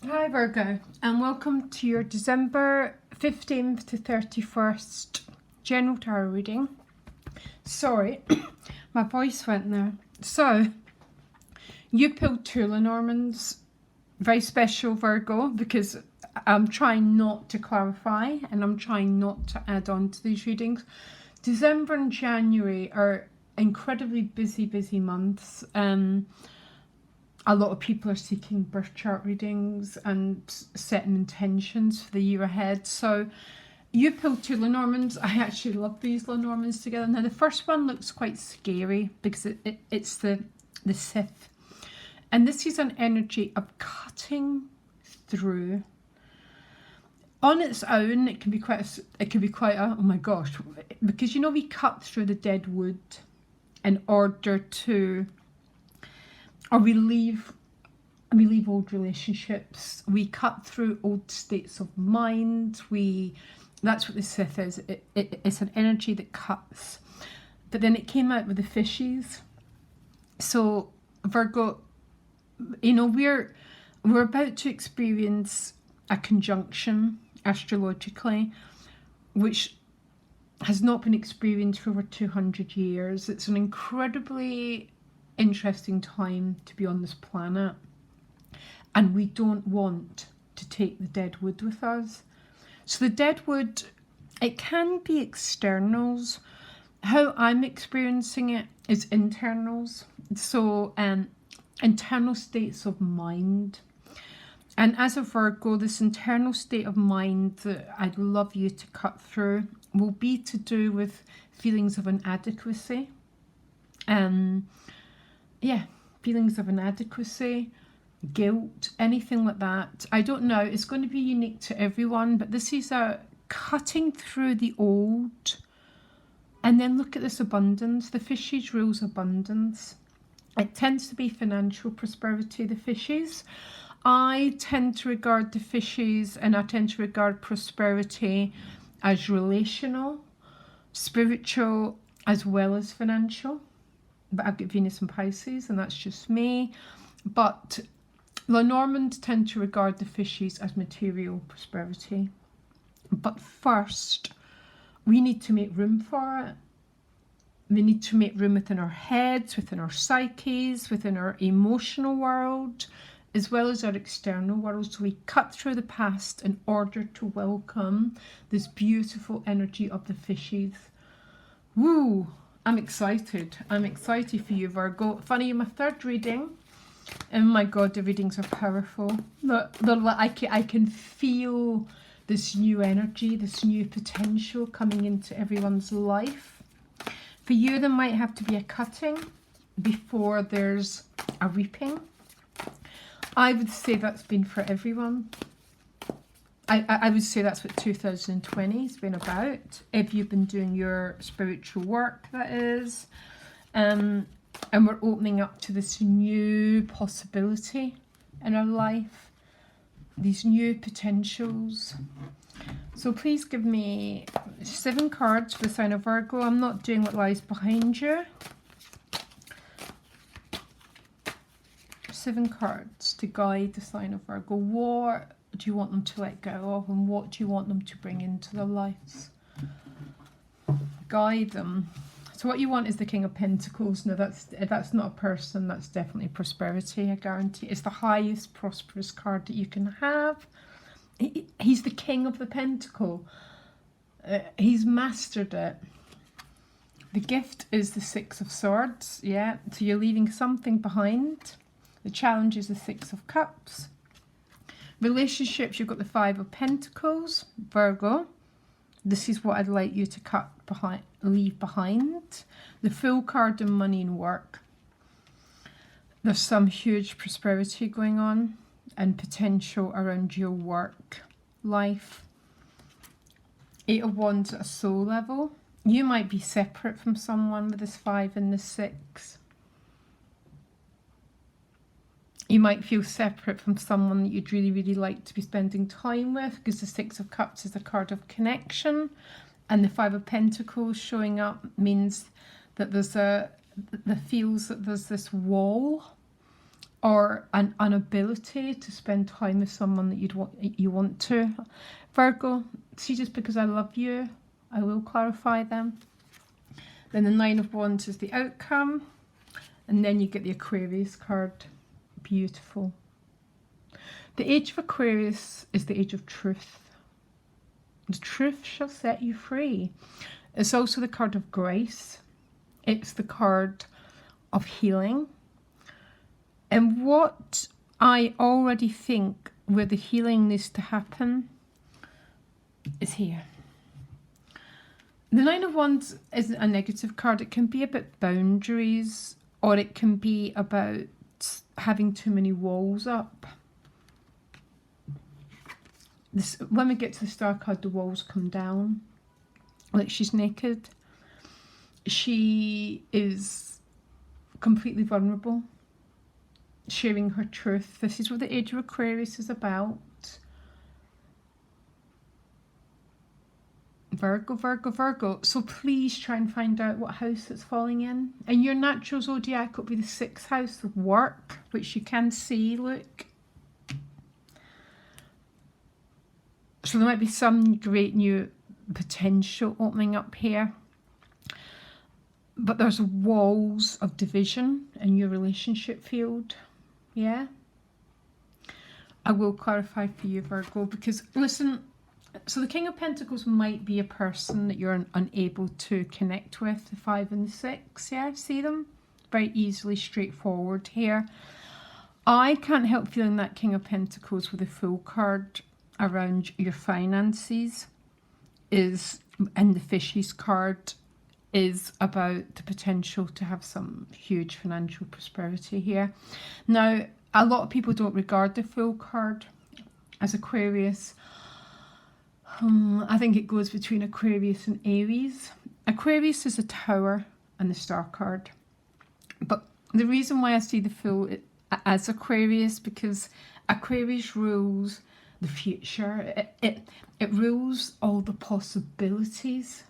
Hi Virgo, and welcome to your December 15th to 31st general tarot reading. Sorry, my voice went there. So, you pulled two Lenormands, very special Virgo, because I'm trying not to clarify and I'm trying not to add on to these readings. December and January are incredibly busy months. A lot of people are seeking birth chart readings and setting intentions for the year ahead. So you pulled two Lenormands. I actually love these Lenormands together. Now the first one looks quite scary because it's the Sith. And this is an energy of cutting through. On its own, it can be quite a oh my gosh, because you know we cut through the dead wood in order to, or we leave old relationships, we cut through old states of mind. That's what the Sith is. It's an energy that cuts. But then it came out with the fishes. So Virgo, you know, we're about to experience a conjunction astrologically, which has not been experienced for over 200 years. It's an incredibly interesting time to be on this planet, and we don't want to take the dead wood with us. So the dead wood, it can be externals. How I'm experiencing it is internals. So internal states of mind. And as a Virgo, this internal state of mind that I'd love you to cut through will be to do with feelings of inadequacy. Feelings of inadequacy, guilt, anything like that. I don't know, it's going to be unique to everyone, but this is a cutting through the old. And then look at this abundance. The fishes rules abundance. It tends to be financial prosperity, the fishes. I tend to regard the fishes, and I tend to regard prosperity as relational, spiritual, as well as financial. But I've got Venus and Pisces, and that's just me. But Lenormand tend to regard the fishes as material prosperity. But first, we need to make room for it. We need to make room within our heads, within our psyches, within our emotional world, as well as our external world. So we cut through the past in order to welcome this beautiful energy of the fishes. Woo! I'm excited. I'm excited for you, Virgo. Funny, my third reading. Oh my God, the readings are powerful. I can feel this new energy, this new potential coming into everyone's life. For you, there might have to be a cutting before there's a reaping. I would say that's been for everyone. I would say that's what 2020 has been about. If you've been doing your spiritual work, that is. And we're opening up to this new possibility in our life. These new potentials. So please give me 7 cards for the sign of Virgo. I'm not doing what lies behind you. 7 cards to guide the sign of Virgo. What do you want them to let go of, and what do you want them to bring into their lives? Guide them. So what you want is the King of Pentacles. Now that's not a person, that's definitely prosperity, I guarantee. It's the highest prosperous card that you can have. He's the King of the Pentacle. He's mastered it. The gift is the 6 of Swords, yeah. So you're leaving something behind. The challenge is the 6 of Cups. Relationships, you've got the 5 of Pentacles, Virgo. This is what I'd like you to leave behind. The Fool card in money and work. There's some huge prosperity going on and potential around your work life. 8 of Wands at a soul level. You might be separate from someone with this 5 and the 6. You might feel separate from someone that you'd really like to be spending time with, because the 6 of Cups is a card of connection, and the 5 of Pentacles showing up means that feels that there's this wall or an inability to spend time with someone that you want to. Virgo, see, just because I love you, I will clarify them. Then the Nine of Wands is the outcome. And then you get the Aquarius card. Beautiful. The age of Aquarius is the age of truth. The truth shall set you free. It's also the card of grace. It's the card of healing. And what I already think where the healing needs to happen is here. The Nine of Wands isn't a negative card. It can be about boundaries, or it can be about having too many walls up. When we get to the Star card, the walls come down. Like she's naked. She is completely vulnerable, sharing her truth. This is what the age of Aquarius is about. Virgo, Virgo, Virgo. So please try and find out what house it's falling in. And your natural zodiac will be the 6th house of work, which you can see, look. So there might be some great new potential opening up here. But there's walls of division in your relationship field. Yeah. I will clarify for you, Virgo, because listen, so the King of Pentacles might be a person that you're unable to connect with, the 5 and the 6, yeah, see them? Very easily straightforward here. I can't help feeling that King of Pentacles with a full card around your finances is, and the Fishes card is about the potential to have some huge financial prosperity here. Now, a lot of people don't regard the Fool card as Aquarius. I think it goes between Aquarius and Aries. Aquarius is a Tower and the Star card. But the reason why I see the Fool as Aquarius, because Aquarius rules the future. It rules all the possibilities.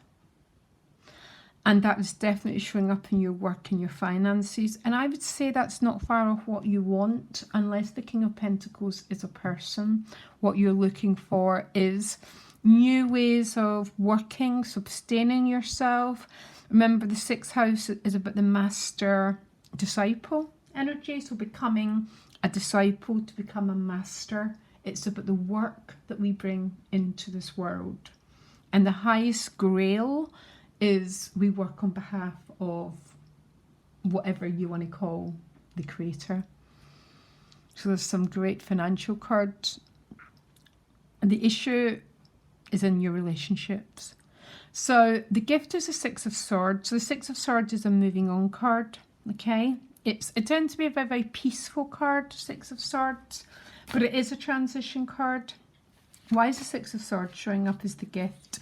And that is definitely showing up in your work and your finances. And I would say that's not far off what you want, unless the King of Pentacles is a person. What you're looking for is new ways of working, sustaining yourself. Remember, the 6th house is about the master disciple energy. So becoming a disciple to become a master. It's about the work that we bring into this world. And the highest grail is we work on behalf of whatever you want to call the creator. So there's some great financial cards. And the issue is in your relationships. So the gift is the 6 of Swords. So the 6 of Swords is a moving on card. Okay. It tends to be a very, very peaceful card, 6 of Swords. But it is a transition card. Why is the 6 of Swords showing up as the gift?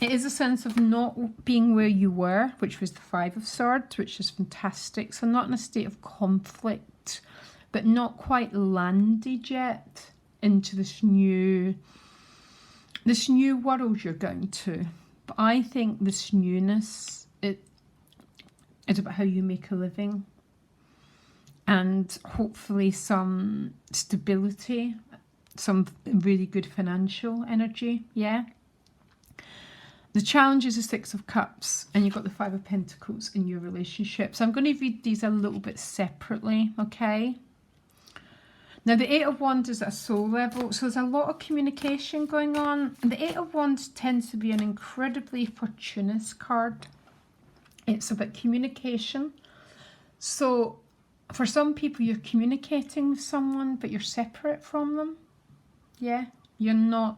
It is a sense of not being where you were, which was the 5 of Swords, which is fantastic. So not in a state of conflict, but not quite landed yet into this new world you're going to. But I think this newness, it is about how you make a living. And hopefully some stability, some really good financial energy, yeah. The challenge is the 6 of Cups, and you've got the 5 of Pentacles in your relationship. So I'm going to read these a little bit separately, okay? Now, the 8 of Wands is at a soul level, so there's a lot of communication going on. And the 8 of Wands tends to be an incredibly fortuitous card. It's about communication. So for some people, you're communicating with someone, but you're separate from them. Yeah, you're not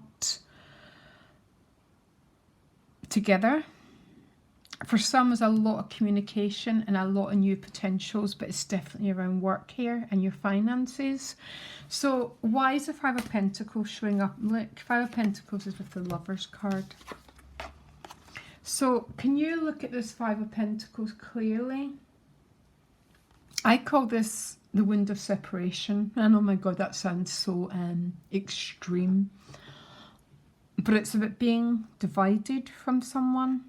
together. For some, there's a lot of communication and a lot of new potentials, but it's definitely around work here and your finances. So why is the 5 of Pentacles showing up? Look, 5 of Pentacles is with the Lovers card. So can you look at this 5 of Pentacles clearly? I call this the wind of separation. And oh my God, that sounds so extreme. But it's about being divided from someone.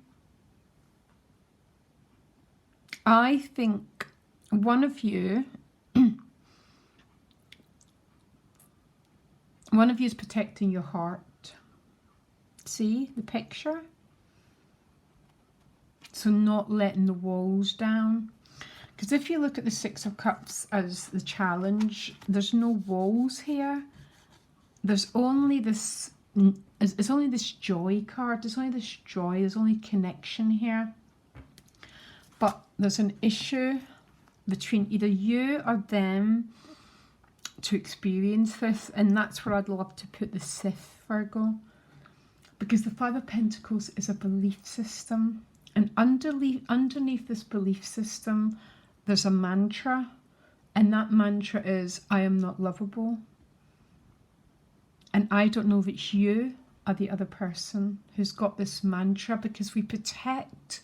I think one of you is protecting your heart. See the picture? So not letting the walls down. Because if you look at the Six of Cups as the challenge, there's no walls here. There's only this, it's only this joy card. There's only this joy. There's only connection here. But there's an issue between either you or them to experience this. And that's where I'd love to put the Sith, Virgo. Because the Five of Pentacles is a belief system. And underneath this belief system, there's a mantra. And that mantra is, I am not lovable. And I don't know if it's you or the other person who's got this mantra, because we protect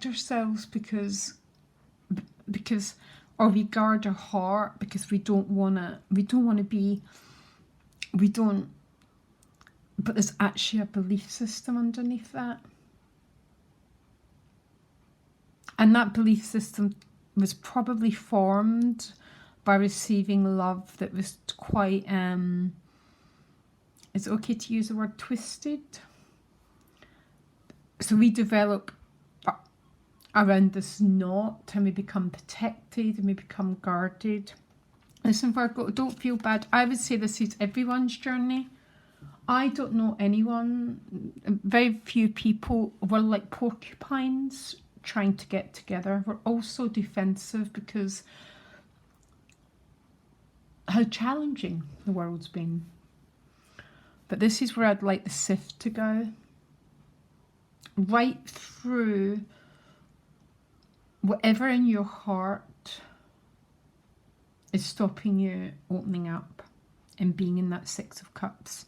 ourselves because or we guard our heart because we don't want to be, but there's actually a belief system underneath that. And that belief system was probably formed by receiving love that was quite, is it okay to use the word twisted? So we develop around this knot and we become protected and we become guarded. Listen, Virgo, don't feel bad. I would say this is everyone's journey. I don't know anyone, very few people were like porcupines trying to get together. We're also defensive because how challenging the world's been. But this is where I'd like the Sith to go. Right through whatever in your heart is stopping you opening up and being in that Six of Cups.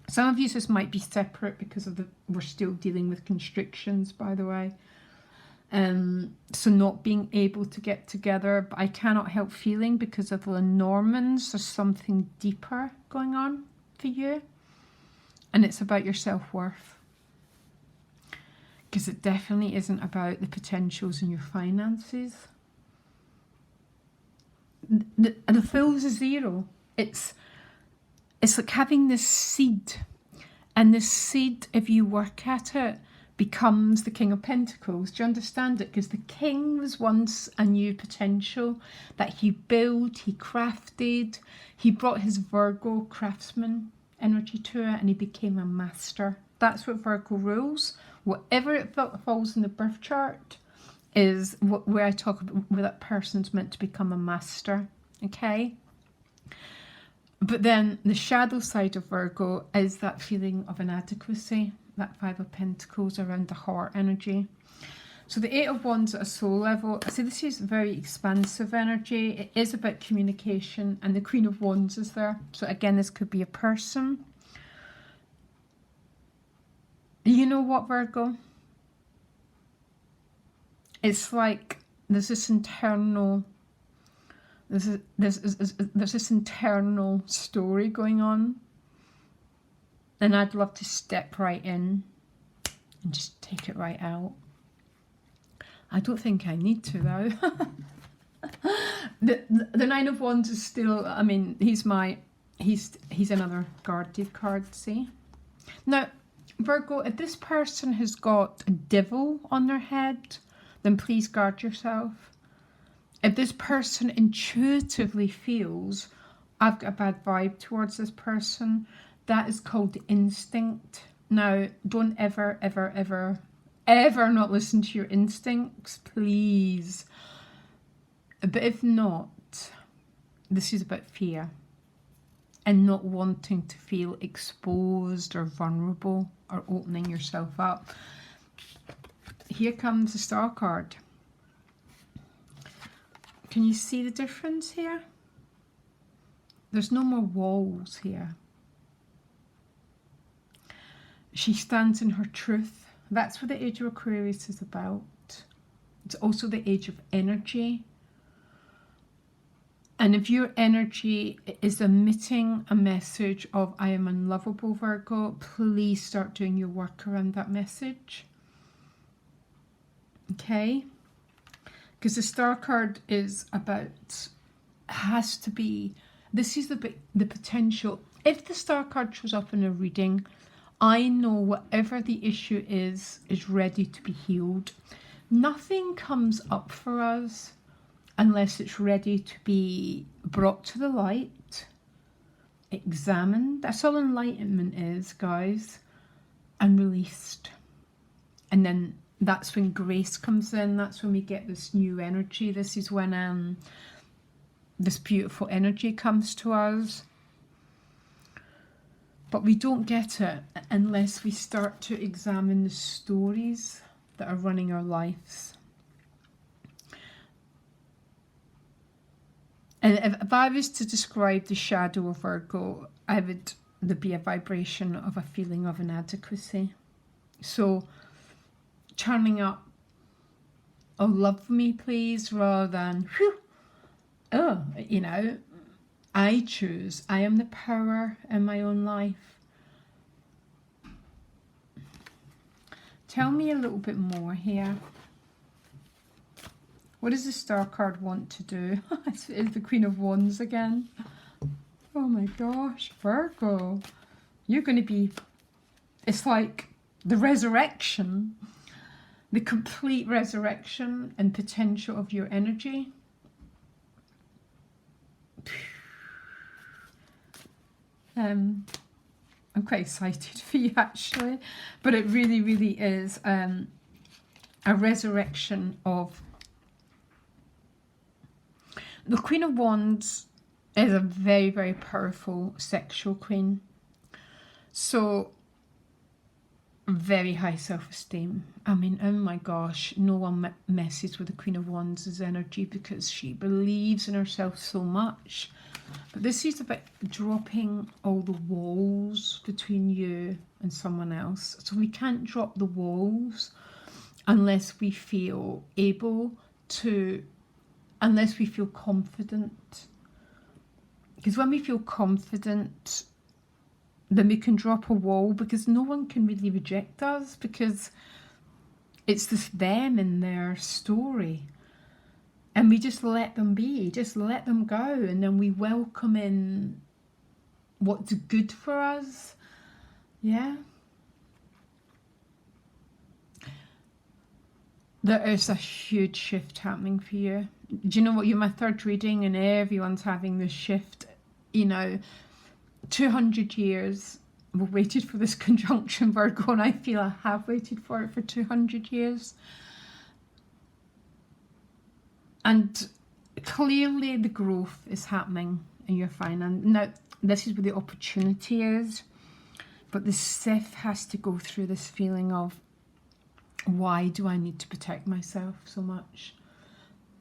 Some of you just might be separate because of we're still dealing with constrictions, by the way. So not being able to get together, but I cannot help feeling because of the Lenormands, there's something deeper going on for you. And it's about your self-worth. Because it definitely isn't about the potentials in your finances. The Fool's a zero. It's like having this seed. And this seed, if you work at it, becomes the King of Pentacles. Do you understand it? Because the King was once a new potential that he built, he crafted, he brought his Virgo craftsman energy to it and he became a master. That's what Virgo rules. Whatever it falls in the birth chart is where I talk about where that person's meant to become a master. Okay? But then the shadow side of Virgo is that feeling of inadequacy. That Five of Pentacles around the heart energy. So the Eight of Wands at a soul level, I say this is very expansive energy. It is about communication, and the Queen of Wands is there. So again, this could be a person. You know what, Virgo? It's like there's this internal story going on. And I'd love to step right in and just take it right out. I don't think I need to though. the Nine of Wands is still, I mean, he's another guarded card, see? Now, Virgo, if this person has got a devil on their head, then please guard yourself. If this person intuitively feels, I've got a bad vibe towards this person, that is called instinct. Now, don't ever, ever, ever, ever not listen to your instincts, please. But if not, this is about fear and not wanting to feel exposed or vulnerable or opening yourself up. Here comes the Star card. Can you see the difference here? There's no more walls here. She stands in her truth. That's what the Age of Aquarius is about. It's also the age of energy. And if your energy is emitting a message of I am unlovable, Virgo, please start doing your work around that message. Okay? Because the star card is about, has to be, this is the potential. If the star card shows up in a reading, I know whatever the issue is ready to be healed. Nothing comes up for us unless it's ready to be brought to the light, examined. That's all enlightenment is, guys, and released. And then that's when grace comes in. That's when we get this new energy. This is when this beautiful energy comes to us. But we don't get it unless we start to examine the stories that are running our lives. And if I was to describe the shadow of Virgo, there'd be a vibration of a feeling of inadequacy. So turning up, oh, love me please, rather than, whew, oh, you know, I choose. I am the power in my own life. Tell me a little bit more here. What does the star card want to do? It's the Queen of Wands again. Oh my gosh, Virgo. You're going to be, it's like the resurrection, the complete resurrection and potential of your energy. I'm quite excited for you actually, but it really, really is a resurrection of the Queen of Wands. Is a very, very powerful sexual queen. So very high self-esteem. I mean, oh my gosh, no one messes with the Queen of Wands' energy because she believes in herself so much. But this is about dropping all the walls between you and someone else. So we can't drop the walls unless we feel able to, unless we feel confident. Because when we feel confident, then we can drop a wall, because no one can really reject us, because it's just them and their story. And we just let them be, just let them go, and then we welcome in what's good for us. Yeah. There is a huge shift happening for you. Do you know what? You're my third reading and everyone's having this shift. You know, 200 years we've waited for this conjunction, Virgo, and I feel I have waited for it for 200 years. And clearly the growth is happening in your finance. Now, this is where the opportunity is, but the Sith has to go through this feeling of, why do I need to protect myself so much?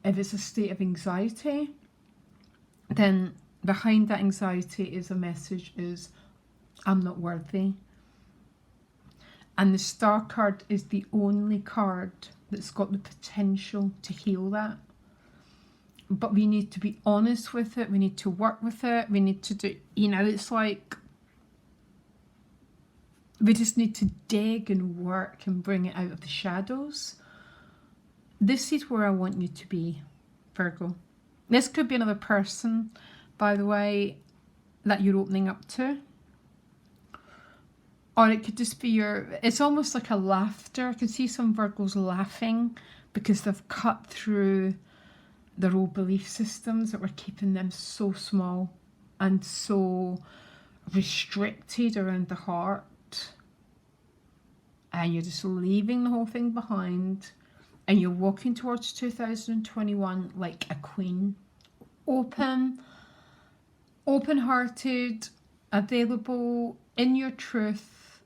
If it's a state of anxiety, then behind that anxiety is a message is, I'm not worthy. And the star card is the only card that's got the potential to heal that. But we need to be honest with it. We need to work with it. We need to do, you know, it's like, we just need to dig and work and bring it out of the shadows. This is where I want you to be, Virgo. This could be another person, by the way, that you're opening up to. Or it could just be it's almost like a laughter. I can see some Virgos laughing because they've cut through their old belief systems that were keeping them so small and so restricted around the heart. And you're just leaving the whole thing behind, and you're walking towards 2021 like a queen. Open-hearted, available, in your truth.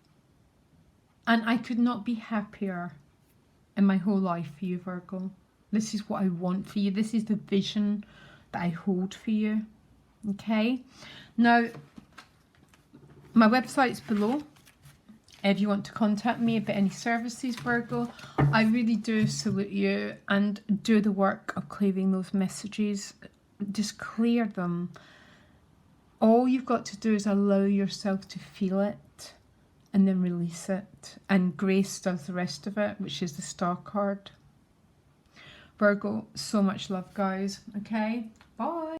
And I could not be happier in my whole life for you, Virgo. This is what I want for you. This is the vision that I hold for you. Okay? Now, my website's below. If you want to contact me about any services, Virgo, I really do salute you, and do the work of clearing those messages. Just clear them. All you've got to do is allow yourself to feel it and then release it. And grace does the rest of it, which is the star card. Virgo, so much love, guys. Okay, bye.